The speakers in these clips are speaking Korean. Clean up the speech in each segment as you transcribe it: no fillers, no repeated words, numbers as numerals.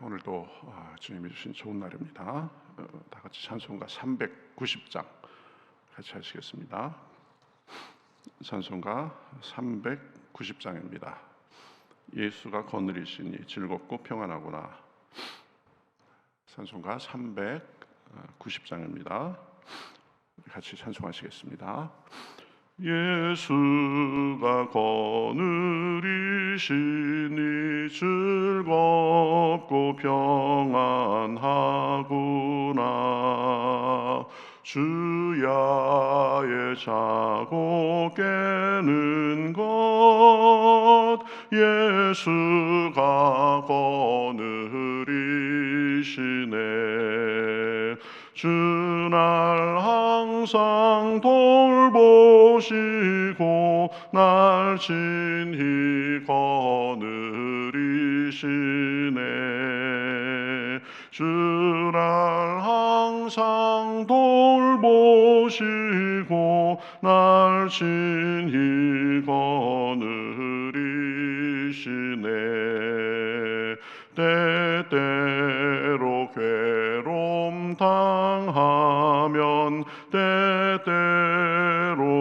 오늘도 주님이 주신 좋은 날입니다. 다 같이 찬송가 390장 같이 하시겠습니다. 찬송가 390장입니다. 예수가 거느리시니 즐겁고 평안하구나. 찬송가 390장입니다. 같이 찬송하시겠습니다. 예수가 거느리시니 즐겁고 평안하구나. 주야의 자고 깨는 것 예수가 거느리시네. 주날 항상 돌보시고 날 친히 거느리시네. 주날 항상 돌보시고 날 친히 거느리시네. 때때로 괴로움 당하면 때때로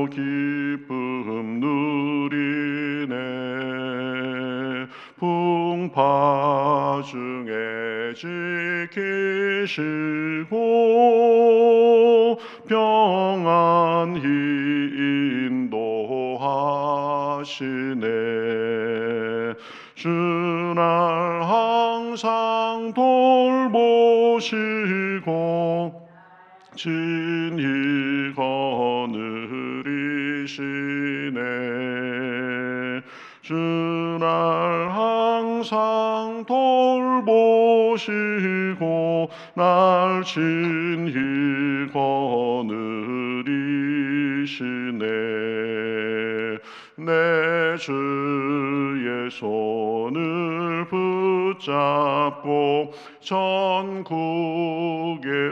기쁨 누리네. 풍파 중에 지키시고 평안히 인도하시네. 주날 항상 돌보시고 친히 거느리시네. 주날 항상 돌보시고 날 친히 거느리시네. 내 주의 손을 붙잡고 천국에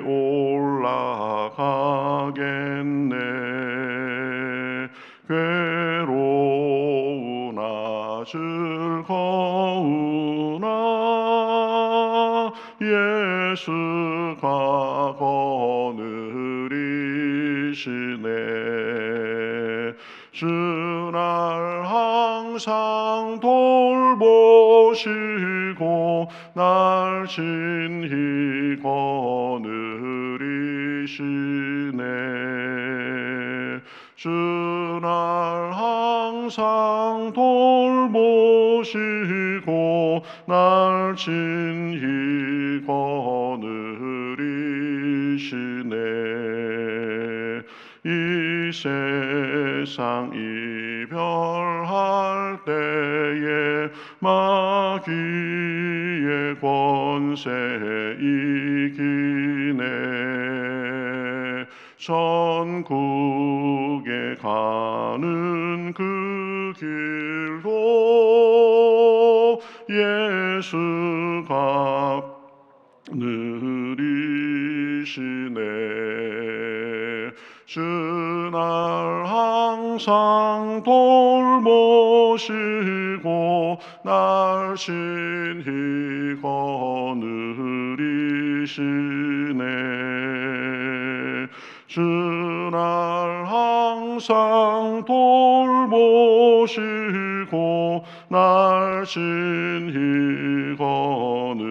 올라가겠네. 괴로우나 즐거우나 예수가 거느리시네. 주날 항상 돌보시고 날 친히 거느리시네. 주날 항상 돌보시고 날 친히 거느리시네. 이 세상 이별할 때에 마귀의 권세 이기네. 천국에 가는 그 길도 예수가 느리시네. 주날 항상 돌보시고 날 친히 거느리시네. 주날 항상 돌보시고 날 친히 거느리시네.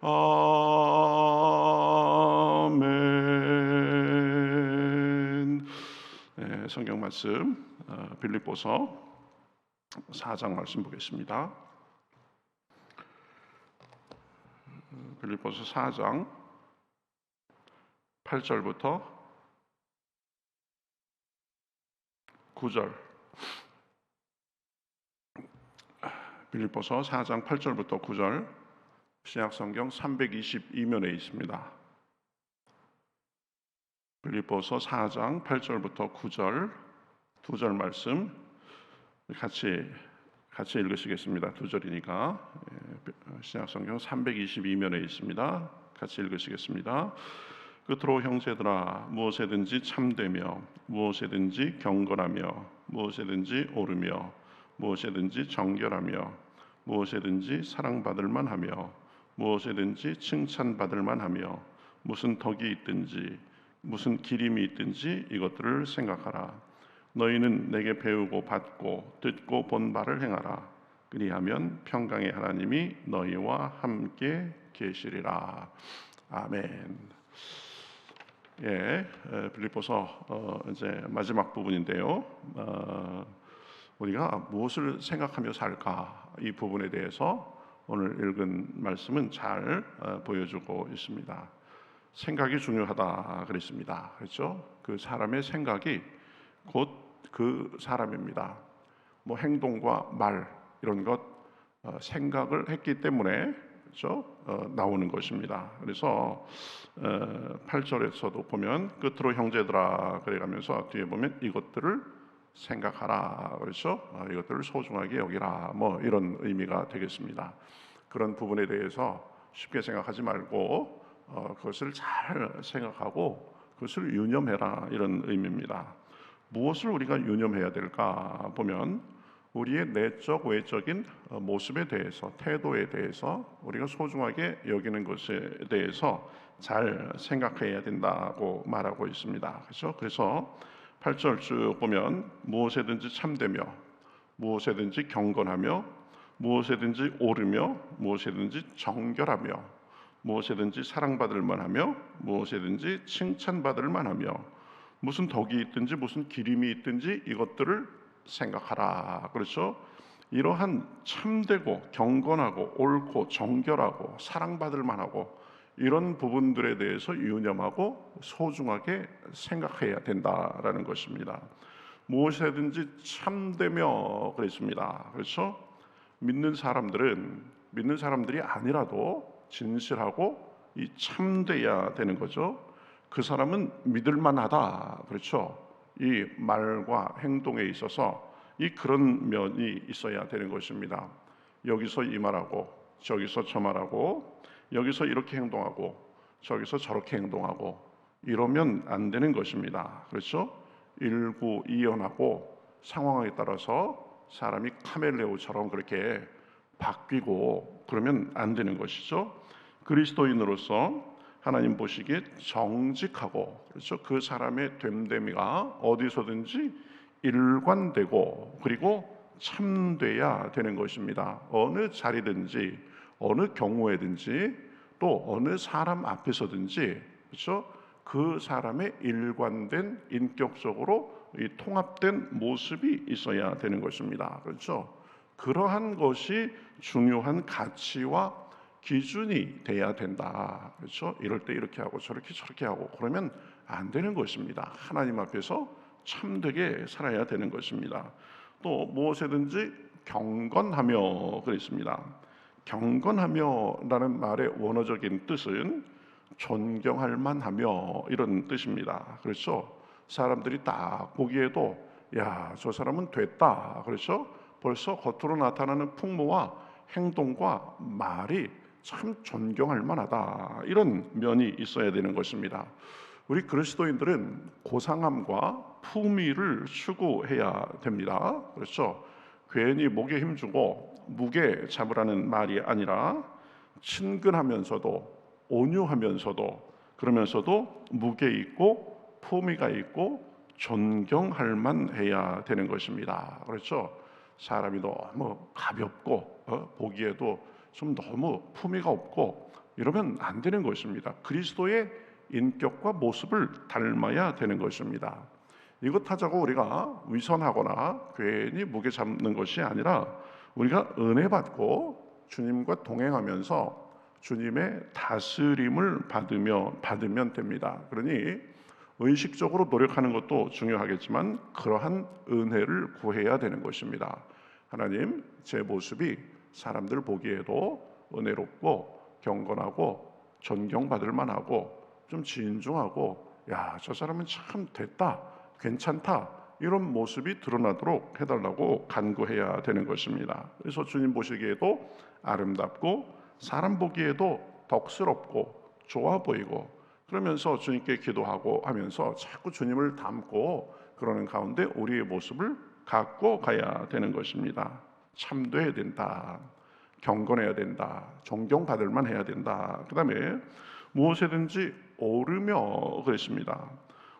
아멘. 네, 성경 말씀 빌립보서 4장 말씀 보겠습니다. 빌립보서 4장 8절부터 9절. 빌립보서 4장 8절부터 9절. 신약성경 322면에 있습니다. 빌립보서 4장 8절부터 9절 두 절 말씀 같이 읽으시겠습니다. 두 절이니까 신약성경 322면에 있습니다. 같이 읽으시겠습니다. 끝으로 형제들아, 무엇에든지 참되며 무엇에든지 경건하며 무엇에든지 옳으며 무엇이든지 정결하며 무엇이든지 사랑받을 만하며 무엇이든지 칭찬받을 만하며 무슨 덕이 있든지 무슨 기림이 있든지 이것들을 생각하라. 너희는 내게 배우고 받고 듣고 본 바를 행하라. 그리하면 평강의 하나님이 너희와 함께 계시리라. 아멘. 예, 빌립보서 이제 마지막 부분인데요. 우리가 무엇을 생각하며 살까, 이 부분에 대해서 오늘 읽은 말씀은 잘 보여주고 있습니다. 생각이 중요하다 그랬습니다. 그렇죠? 그 사람의 생각이 곧 그 사람입니다. 뭐 행동과 말 이런 것 생각을 했기 때문에 그렇죠? 나오는 것입니다. 그래서 8절에서도 보면 끝으로 형제들아 그래가면서 뒤에 보면 이것들을 생각하라. 그렇죠? 이것들을 소중하게 여기라. 뭐 이런 의미가 되겠습니다. 그런 부분에 대해서 쉽게 생각하지 말고 그것을 잘 생각하고 그것을 유념해라, 이런 의미입니다. 무엇을 우리가 유념해야 될까 보면 우리의 내적 외적인 모습에 대해서, 태도에 대해서 우리가 소중하게 여기는 것에 대해서 잘 생각해야 된다고 말하고 있습니다. 그렇죠? 그래서 8절 쭉 보면 무엇에든지 참되며 무엇에든지 경건하며 무엇에든지 옳으며 무엇에든지 정결하며 무엇에든지 사랑받을 만하며 무엇에든지 칭찬받을 만하며 무슨 덕이 있든지 무슨 기림이 있든지 이것들을 생각하라. 그렇죠? 이러한 참되고 경건하고 옳고 정결하고 사랑받을 만하고 이런 부분들에 대해서 유념하고 소중하게 생각해야 된다라는 것입니다. 무엇이든지 참되며 그랬습니다. 그렇죠? 믿는 사람들이 아니라도 진실하고 이 참돼야 되는 거죠. 그 사람은 믿을만하다. 그렇죠? 이 말과 행동에 있어서 이 그런 면이 있어야 되는 것입니다. 여기서 이 말하고 저기서 저 말하고 여기서 이렇게 행동하고 저기서 저렇게 행동하고 이러면 안 되는 것입니다. 그렇죠? 일구이연하고 상황에 따라서 사람이 카멜레오처럼 그렇게 바뀌고 그러면 안 되는 것이죠. 그리스도인으로서 하나님 보시기에 정직하고, 그렇죠? 그 사람의 됨됨이가 어디서든지 일관되고 그리고 참돼야 되는 것입니다. 어느 자리든지 어느 경우에든지 또 어느 사람 앞에서든지, 그렇죠? 그 사람의 일관된 인격적으로 이 통합된 모습이 있어야 되는 것입니다. 그렇죠? 그러한 것이 중요한 가치와 기준이 돼야 된다. 그렇죠? 이럴 때 이렇게 하고 저렇게 하고 그러면 안 되는 것입니다. 하나님 앞에서 참되게 살아야 되는 것입니다. 또 무엇이든지 경건하며 그랬습니다. 경건하며라는 말의 원어적인 뜻은 존경할 만하며 이런 뜻입니다. 그렇죠? 사람들이 딱 보기에도 야, 저 사람은 됐다. 그렇죠? 벌써 겉으로 나타나는 풍모와 행동과 말이 참 존경할 만하다. 이런 면이 있어야 되는 것입니다. 우리 그리스도인들은 고상함과 품위를 추구해야 됩니다. 그렇죠? 괜히 목에 힘주고 무게 잡으라는 말이 아니라 친근하면서도 온유하면서도 그러면서도 무게 있고 품위가 있고 존경할 만해야 되는 것입니다. 그렇죠? 사람이 너무 가볍고 보기에도 좀 너무 품위가 없고 이러면 안 되는 것입니다. 그리스도의 인격과 모습을 닮아야 되는 것입니다. 이것 하자고 우리가 위선하거나 괜히 무게 잡는 것이 아니라 우리가 은혜 받고 주님과 동행하면서 주님의 다스림을 받으면 됩니다. 그러니 의식적으로 노력하는 것도 중요하겠지만 그러한 은혜를 구해야 되는 것입니다. 하나님, 제 모습이 사람들 보기에도 은혜롭고 경건하고 존경받을 만하고 좀 진중하고 야, 저 사람은 참 됐다, 괜찮다, 이런 모습이 드러나도록 해달라고 간구해야 되는 것입니다. 그래서 주님 보시기에도 아름답고 사람 보기에도 덕스럽고 좋아 보이고 그러면서 주님께 기도하고 하면서 자꾸 주님을 닮고 그러는 가운데 우리의 모습을 갖고 가야 되는 것입니다. 참돼야 된다. 경건해야 된다. 존경받을 만 해야 된다. 그 다음에 무엇이든지 옳으며 그랬습니다.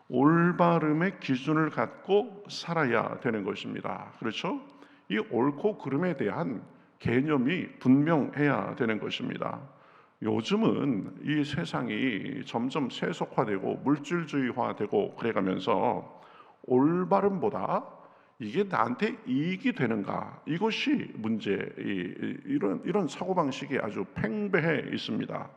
올바름의 기준을 갖고 살아야 되는 것입니다. 그렇죠? 이 옳고 그름에 대한 개념이 분명해야 되는 것입니다. 요즘은 이 세상이 점점 세속화되고 물질주의화되고 그래가면서 올바름보다 이게 나한테 이익이 되는가, 이것이 문제. 이런 사고방식이 아주 팽배해 있습니다.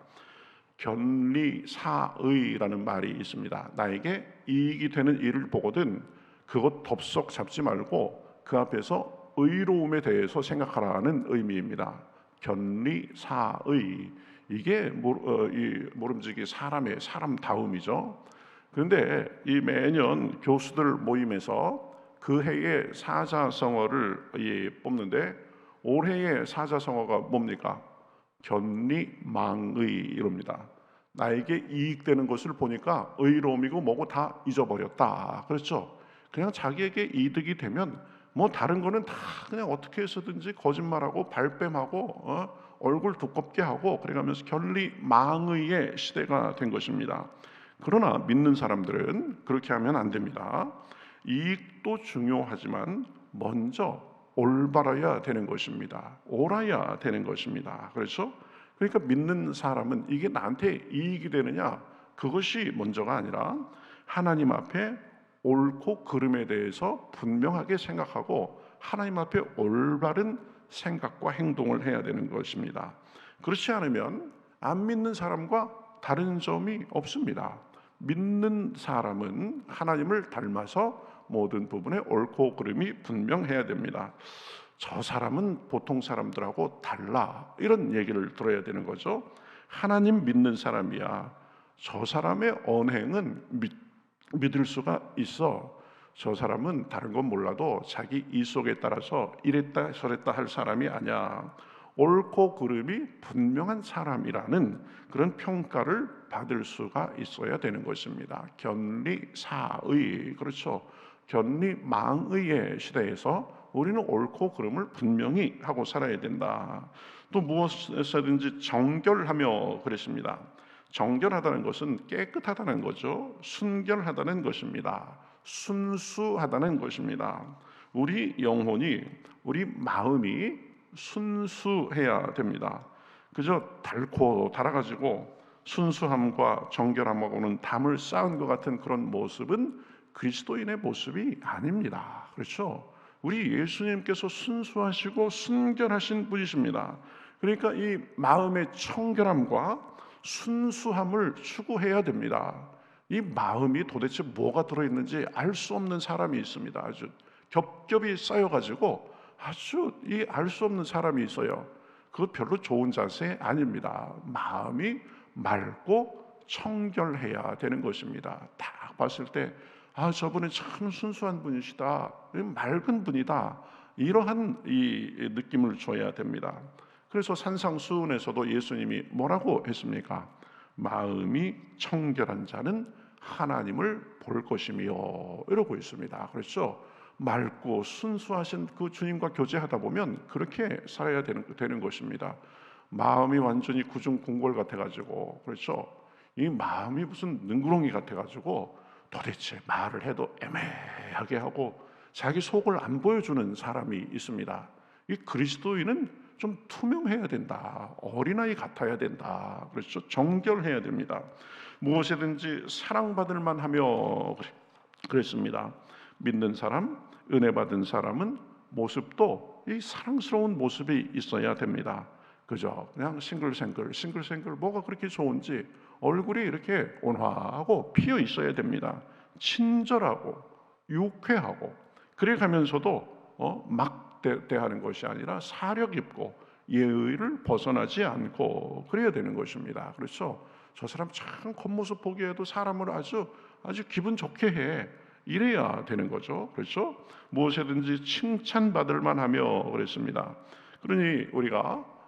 견리사의라는 말이 있습니다. 나에게 이익이 되는 일을 보거든 그것 덥석 잡지 말고 그 앞에서 의로움에 대해서 생각하라는 의미입니다. 견리사의, 이게 모름지기 사람다움이죠. 그런데 이 매년 교수들 모임에서 그 해의 사자성어를 뽑는데 올해의 사자성어가 뭡니까? 견리망의이랍니다. 나에게 이익되는 것을 보니까 의로움이고 뭐고 다 잊어버렸다. 그렇죠? 그냥 자기에게 이득이 되면 뭐 다른 거는 다 그냥 어떻게 해서든지 거짓말하고 발뺌하고 얼굴 두껍게 하고 그래가면서 견리망의의 시대가 된 것입니다. 그러나 믿는 사람들은 그렇게 하면 안 됩니다. 이익도 중요하지만 먼저 올바라야 되는 것입니다. 옳아야 되는 것입니다. 그렇죠? 그러니까 믿는 사람은 이게 나한테 이익이 되느냐, 그것이 먼저가 아니라 하나님 앞에 옳고 그름에 대해서 분명하게 생각하고 하나님 앞에 올바른 생각과 행동을 해야 되는 것입니다. 그렇지 않으면 안 믿는 사람과 다른 점이 없습니다. 믿는 사람은 하나님을 닮아서 모든 부분에 옳고 그름이 분명해야 됩니다. 저 사람은 보통 사람들하고 달라, 이런 얘기를 들어야 되는 거죠. 하나님 믿는 사람이야. 저 사람의 언행은 믿을 수가 있어. 저 사람은 다른 건 몰라도 자기 이속에 따라서 이랬다 저랬다 할 사람이 아니야. 옳고 그름이 분명한 사람이라는 그런 평가를 받을 수가 있어야 되는 것입니다. 견리사의, 그렇죠? 견리망의의 시대에서 우리는 옳고 그름을 분명히 하고 살아야 된다. 또 무엇이든지 정결하며 그랬습니다. 정결하다는 것은 깨끗하다는 거죠. 순결하다는 것입니다. 순수하다는 것입니다. 우리 영혼이, 우리 마음이 순수해야 됩니다. 그저 닳고 달아가지고 순수함과 정결함하고는 담을 쌓은 것 같은 그런 모습은 그리스도인의 모습이 아닙니다. 그렇죠? 우리 예수님께서 순수하시고 순결하신 분이십니다. 그러니까 이 마음의 청결함과 순수함을 추구해야 됩니다. 이 마음이 도대체 뭐가 들어있는지 알 수 없는 사람이 있습니다. 아주 겹겹이 쌓여가지고 아주 알 수 없는 사람이 있어요. 그것 별로 좋은 자세 아닙니다. 마음이 맑고 청결해야 되는 것입니다. 딱 봤을 때 저분은 참 순수한 분이시다, 맑은 분이다, 이러한 이 느낌을 줘야 됩니다. 그래서 산상수훈에서도 예수님이 뭐라고 했습니까? 마음이 청결한 자는 하나님을 볼 것이며, 이러고 있습니다. 그렇죠? 맑고 순수하신 그 주님과 교제하다 보면 그렇게 살아야 되는 것입니다. 마음이 완전히 구중궁궐 같아가지고, 그렇죠? 이 마음이 무슨 능구렁이 같아가지고 도대체 말을 해도 애매하게 하고 자기 속을 안 보여주는 사람이 있습니다. 이 그리스도인은 좀 투명해야 된다. 어린아이 같아야 된다. 그렇죠? 정결해야 됩니다. 무엇이든지 사랑받을 만하며 그랬습니다. 믿는 사람, 은혜 받은 사람은 모습도 이 사랑스러운 모습이 있어야 됩니다. 그죠? 그냥 싱글싱글 뭐가 그렇게 좋은지 얼굴이 이렇게 온화하고 피어 있어야 됩니다. 친절하고 유쾌하고, 그래 가면서도 막 대하는 것이 아니라 사려 깊고 예의를 벗어나지 않고 그래야 되는 것입니다. 그렇죠? 저 사람 참 겉모습 보기에도 사람을 아주 기분 좋게 해, 이래야 되는 거죠. 그렇죠? 무엇이든지 칭찬받을 만하며 그랬습니다. 그러니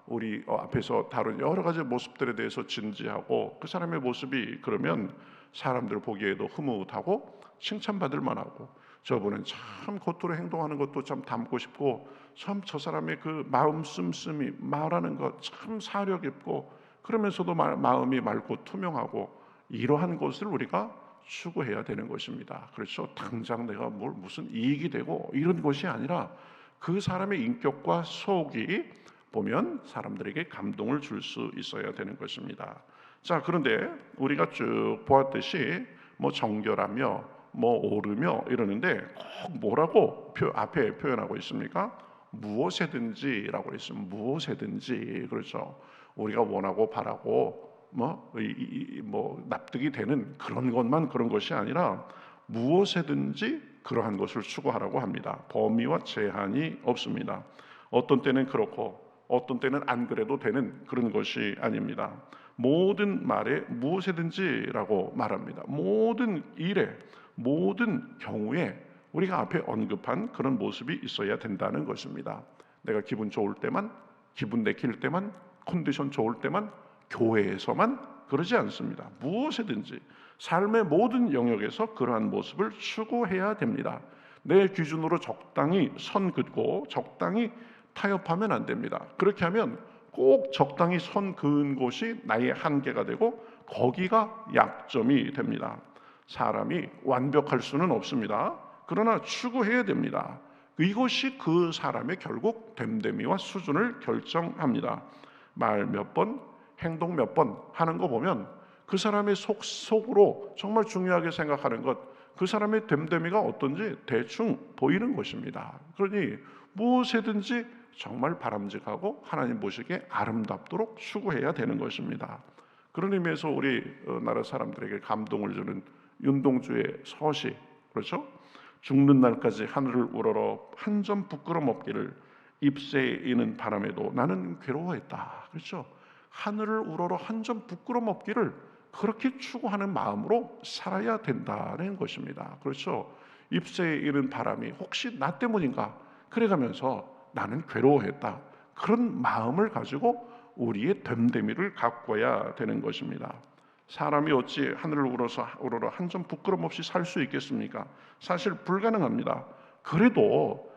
우리 앞에서 다룬 여러 가지 모습들에 대해서 진지하고 그 사람의 모습이 그러면 사람들 보기에도 흐뭇하고 칭찬받을 만하고, 저분은 참 겉으로 행동하는 것도 참 닮고 싶고, 참 저 사람의 그 마음 씀씀이 말하는 것 참 사려 깊고, 그러면서도 마음이 맑고 투명하고, 이러한 것을 우리가 추구해야 되는 것입니다. 그렇죠? 당장 내가 뭘 무슨 이익이 되고 이런 것이 아니라 그 사람의 인격과 속이 보면 사람들에게 감동을 줄 수 있어야 되는 것입니다. 자, 그런데 우리가 쭉 보았듯이 뭐 정결하며 뭐 오르며 이러는데 꼭 뭐라고 앞에 표현하고 있습니까? 무엇에든지라고 했으면 무엇에든지, 그렇죠? 우리가 원하고 바라고 뭐 납득이 되는 그런 것만 그런 것이 아니라 무엇에든지 그러한 것을 추구하라고 합니다. 범위와 제한이 없습니다. 어떤 때는 그렇고 어떤 때는 안 그래도 되는 그런 것이 아닙니다. 모든 말에 무엇이든지라고 말합니다. 모든 일에, 모든 경우에 우리가 앞에 언급한 그런 모습이 있어야 된다는 것입니다. 내가 기분 좋을 때만, 기분 내킬 때만, 컨디션 좋을 때만, 교회에서만 그러지 않습니다. 무엇이든지 삶의 모든 영역에서 그러한 모습을 추구해야 됩니다. 내 기준으로 적당히 선 긋고 적당히 타협하면 안 됩니다. 그렇게 하면 꼭 적당히 선 그은 곳이 나의 한계가 되고 거기가 약점이 됩니다. 사람이 완벽할 수는 없습니다. 그러나 추구해야 됩니다. 이것이 그 사람의 결국 됨됨이와 수준을 결정합니다. 말 몇 번, 행동 몇 번 하는 거 보면 그 사람의 속으로 정말 중요하게 생각하는 것, 그 사람의 됨됨이가 어떤지 대충 보이는 것입니다. 그러니 무엇이든지 정말 바람직하고 하나님 보시기에 아름답도록 추구해야 되는 것입니다. 그런 의미에서 우리 나라 사람들에게 감동을 주는 윤동주의 서시, 그렇죠? 죽는 날까지 하늘을 우러러 한 점 부끄럼 없기를 잎새에 이는 바람에도 나는 괴로워했다. 그렇죠? 하늘을 우러러 한 점 부끄럼 없기를 그렇게 추구하는 마음으로 살아야 된다는 것입니다. 그렇죠? 잎새에 이는 바람이 혹시 나 때문인가? 그래가면서 나는 괴로워했다. 그런 마음을 가지고 우리의 됨됨이를 가꿔야 되는 것입니다. 사람이 어찌 하늘을 우러러 한 점 부끄럼 없이 살 수 있겠습니까? 사실 불가능합니다. 그래도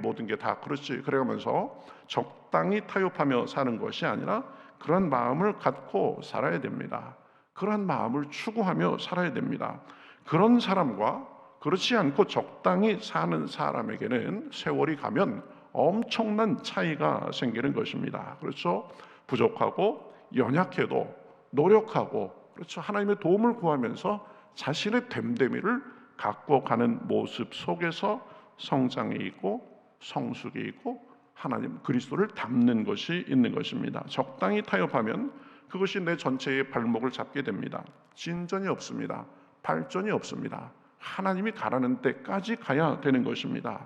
모든 게 다 그렇지 그래가면서 적당히 타협하며 사는 것이 아니라 그런 마음을 갖고 살아야 됩니다. 그런 마음을 추구하며 살아야 됩니다. 그런 사람과 그렇지 않고 적당히 사는 사람에게는 세월이 가면 엄청난 차이가 생기는 것입니다. 그렇죠? 부족하고 연약해도 노력하고, 그렇죠? 하나님의 도움을 구하면서 자신의 됨됨이를 갖고 가는 모습 속에서 성장이 있고 성숙이 있고 하나님 그리스도를 닮는 것이 있는 것입니다. 적당히 타협하면 그것이 내 전체의 발목을 잡게 됩니다. 진전이 없습니다. 발전이 없습니다. 하나님이 가라는 데까지 가야 되는 것입니다.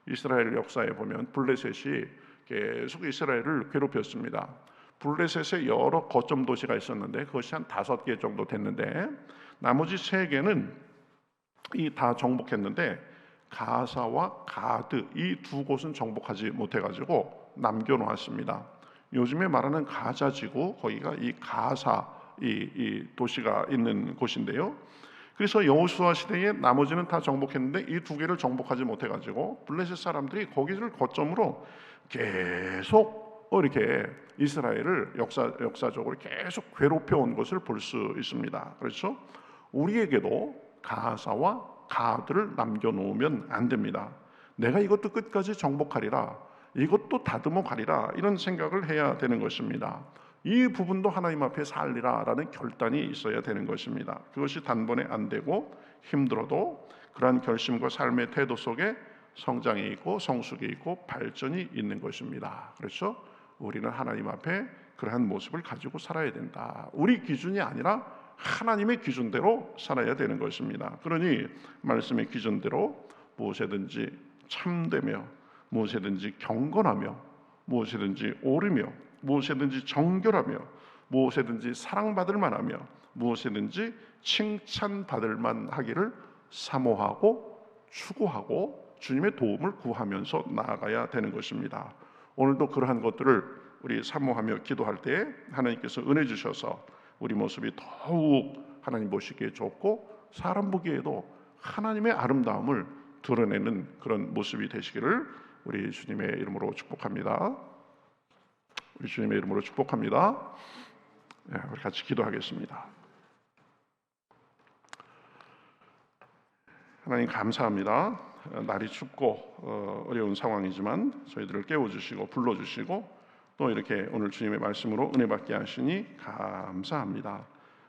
이스라엘 역사에 보면 블레셋이 계속 이스라엘을 괴롭혔습니다. 블레셋에 여러 거점 도시가 있었는데 그것이 한 5개 정도 됐는데 나머지 3개는 다 정복했는데 가사와 가드 이 2곳은 정복하지 못해가지고 남겨놓았습니다. 요즘에 말하는 가자지구 거기가 이 가사 이 도시가 있는 곳인데요. 그래서 여호수아 시대에 나머지는 다 정복했는데 이 2개를 정복하지 못해가지고 블레셋 사람들이 거기를 거점으로 계속 이렇게 이스라엘을 역사적으로 계속 괴롭혀 온 것을 볼 수 있습니다. 그렇죠? 우리에게도 가사와 가드를 남겨놓으면 안 됩니다. 내가 이것도 끝까지 정복하리라, 이것도 다듬어 가리라, 이런 생각을 해야 되는 것입니다. 이 부분도 하나님 앞에 살리라 라는 결단이 있어야 되는 것입니다. 그것이 단번에 안 되고 힘들어도 그러한 결심과 삶의 태도 속에 성장이 있고 성숙이 있고 발전이 있는 것입니다. 그렇죠? 우리는 하나님 앞에 그러한 모습을 가지고 살아야 된다. 우리 기준이 아니라 하나님의 기준대로 살아야 되는 것입니다. 그러니 말씀의 기준대로 무엇이든지 참되며 무엇이든지 경건하며 무엇이든지 옳으며 무엇이든지 정결하며 무엇이든지 사랑받을 만하며 무엇이든지 칭찬받을 만하기를 사모하고 추구하고 주님의 도움을 구하면서 나아가야 되는 것입니다. 오늘도 그러한 것들을 우리 사모하며 기도할 때 하나님께서 은혜 주셔서 우리 모습이 더욱 하나님 보시기에 좋고 사람 보기에도 하나님의 아름다움을 드러내는 그런 모습이 되시기를 우리 주님의 이름으로 축복합니다. 우리 주님의 이름으로 축복합니다. 네, 우리 같이 기도하겠습니다. 하나님 감사합니다. 날이 춥고 어려운 상황이지만 저희들을 깨워주시고 불러주시고 또 이렇게 오늘 주님의 말씀으로 은혜 받게 하시니 감사합니다.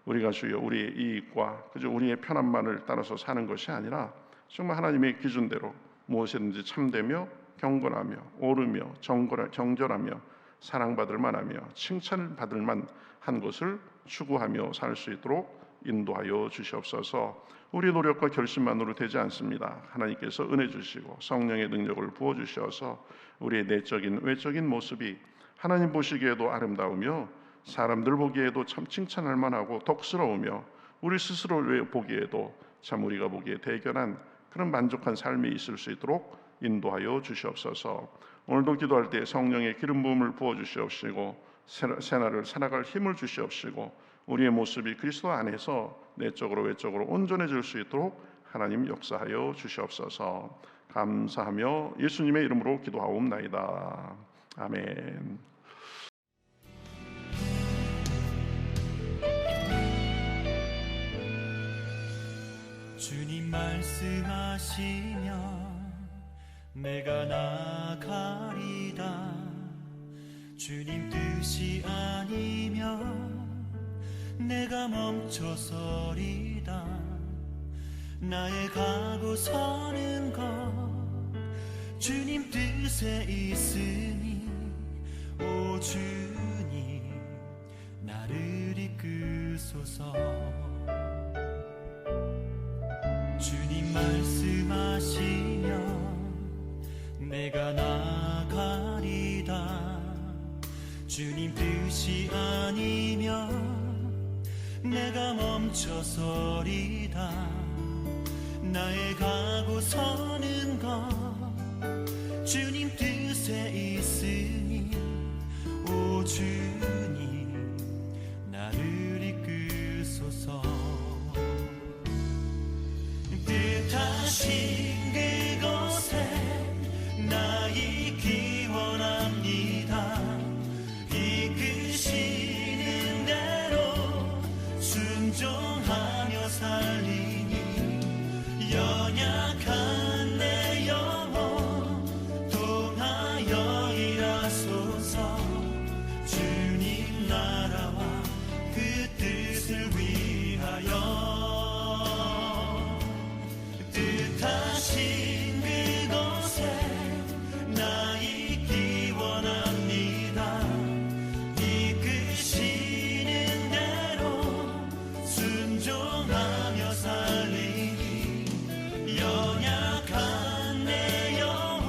우리가 주여 우리의 이익과 그저 우리의 편안만을 따라서 사는 것이 아니라 정말 하나님의 기준대로 무엇이든지 참되며 경건하며 옳으며 정결하며 사랑받을 만하며 칭찬을 받을 만한 것을 추구하며 살 수 있도록 인도하여 주시옵소서. 우리 노력과 결심만으로 되지 않습니다. 하나님께서 은혜 주시고 성령의 능력을 부어주셔서 우리의 내적인 외적인 모습이 하나님 보시기에도 아름다우며 사람들 보기에도 참 칭찬할 만하고 덕스러우며 우리 스스로 보기에도 참 우리가 보기에 대견한 그런 만족한 삶이 있을 수 있도록 인도하여 주시옵소서. 오늘도 기도할 때 성령의 기름 부음을 부어주시옵시고 새날을 살아갈 힘을 주시옵시고 우리의 모습이 그리스도 안에서 내적으로 외적으로 온전해질 수 있도록 하나님 역사하여 주시옵소서. 감사하며 예수님의 이름으로 기도하옵나이다. 아멘. 주님 말씀하시면 내가 나가리다. 주님 뜻이 아니면 내가 멈춰서리다. 나의 가고 서는 것 주님 뜻에 있으니 오 주님 나를 이끄소서. 주님 말씀하시면 내가 나가리다. 주님 뜻이 아니면 내가 멈춰서리다. 나의 가고 서는 것 주님 뜻에 있으니 오 주님 나를 이끄소서. 뜻하신 그곳에 나 있기 원합니다. 이끄시는 대로 순종하며 살리니 연약한 내 영혼 통하여 일하소서. 주님 나라와 그 뜻을 위하여 뜻하신 그곳에 나 있기 원합니다. 이끄시는 대로 순종하며 살리니 연약한 내 영혼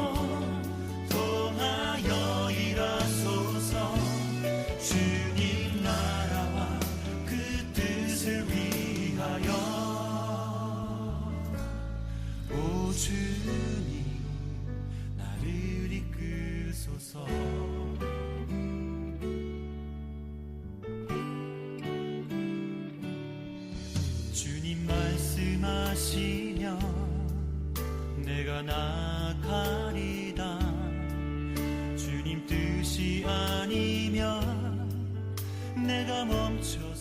통하여 일하소서. 주님 나라와 그 뜻을 위하여 오 주님 나를 이끄소서. 주님 말씀하시면 내가 나가리다. 주님 뜻이 아니면 내가 멈춰